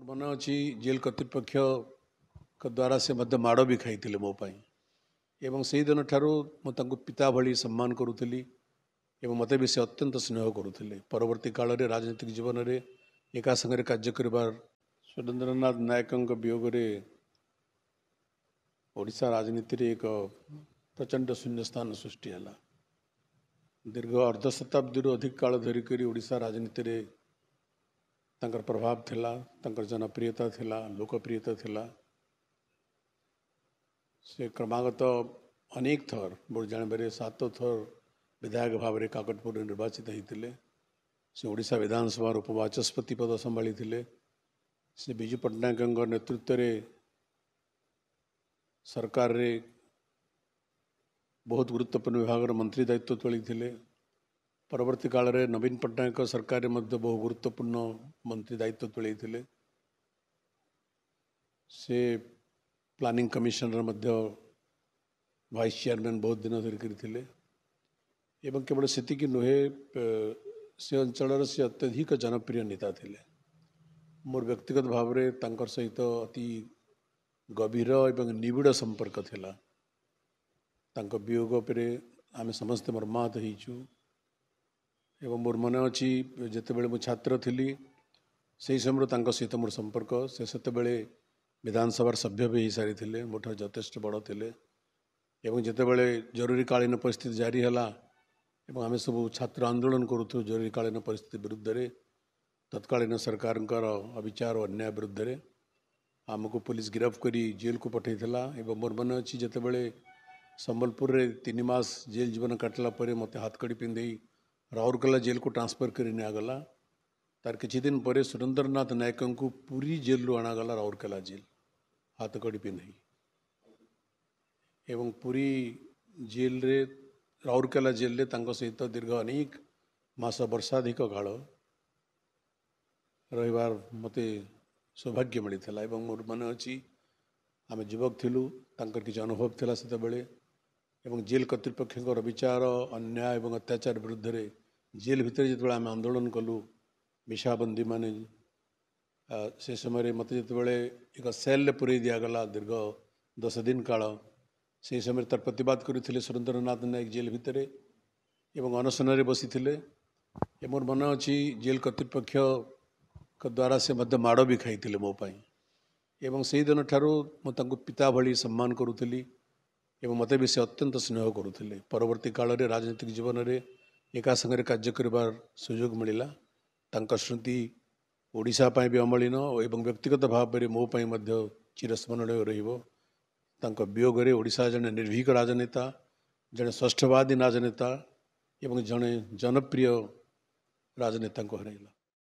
मन अच्छी जेल कर्तृपक्ष द्वारा से मध्य माड़ भी खाई मो पाई एवं से दिन ठारू मुझे पिता भली सम्मान करुली एवं मत भी से अत्यंत स्नेह करुले। परवर्ती काल में राजनीतिक जीवन में एका संगे कार्य कर सुरेंद्रनाथ नायक वियोग ओडिशा राजनीति रे एक प्रचंड शून्य स्थान सृष्टि है। दीर्घ अर्ध शताब्दी अधिक काल धरिक ओडिशा राजनीति रे तांकर प्रभाव थिला, तांकर जनप्रियता थिला, लोकप्रियता थिला। से क्रमागत अनेक थर मोर जानवे 7 थर विधायक भाव में काकटपुर निर्वाचित होते। से ओडिशा विधानसभा उपवाचस्पति पद संभाली थे। से विजु पट्टनायक नेतृत्व रे सरकार रे बहुत गुरुत्वपूर्ण विभाग मंत्री दायित्व तुली थे। परवर्ती काल में नवीन पट्टनायक सरकार में बहु गुरुत्वपूर्ण मंत्री दायित्व तुले थे। से प्लानिंग कमिशनर वाइस चेयरमैन बहुत दिन धरिक एवं केवल सेतिकी नुहे से अंचल से अत्यधिक जनप्रिय नेता थे। मोर व्यक्तिगत भाव में सहित अति गभीर एवं निबिड़ संपर्क थिला। तांको वियोग पर आम समस्ते मर्माहत होइछु। एवं मोर मन अच्छी जितेबले मु छात्र थी से समय सहित मोर संपर्क से सेतेबेले विधानसभा सभ्य भी हो सारी थे, मोठ यथेष्ट बड़ थे। एवं जितेबले जरूरीकालीन परिस्थिति जारी है एवं आम सब छात्र आंदोलन करूँ जरूरीकालीन परिस्थिति विरुद्ध रे तत्कालीन सरकार अविचार और अन्याय विरुद्ध रे आमको पुलिस गिरफ्त करी जेल को पठेला। एवं मोर मन अच्छी जितेबले संबलपुर रे 3 मास जेल जीवन काटला परे मते हाथकड़ी पिंधे राउरकेला जेल को ट्रांसफर कर निगला। तार किछि दिन पर सुरेंद्रनाथ नायक को पूरी जेल रू आनागला राउरकेला जेल हाथकड़ी पिंधे एवं पूरी जेल रे राउरकेला जेल रे तांको सहित दीर्घ अनेक मास वर्षाधिक काल रहिबार मते सौभाग्य मिलता। एवं मोर मन अच्छी आम युवक थिलु तांकर किछि अनुभव थिला सेते बेले एवं जेल कर्तृपक्ष विचार अन्याय एवं अत्याचार विरुद्ध रे जेल भितर जिते आम आंदोलन कलु मिशाबंदी माने से समय मत जिते एक सेल पुरे दिगला दीर्घ 10 दिन काल से समय तार प्रतिवाद करते सुरेंद्रनाथ नायक जेल भितर एवं अनशन बसी थे। मोर मन अच्छी जेल कर्तृपक्ष द्वारा से मध्य माड़ भी खाई मो पाई एवं से दिन ठारू मुझे पिता भली सम्मान करुली एवं मत भी से अत्यंत स्नेह करुले। परवर्ती काल में राजनीतिक जीवन में एका संगे कार्य कर सुजोग मिलला। तांका स्मृति ओडिशा पाई भी अमलिन एवं व्यक्तिगत भाव में मो पाई मध्य चिरस्मरणीय रहिबो। तांका वियोग रे ओडिशा जने निर्भीक राजनेता, जने षष्ठवादी राजनेता एवं जने जनप्रिय राजनेता को हरैला।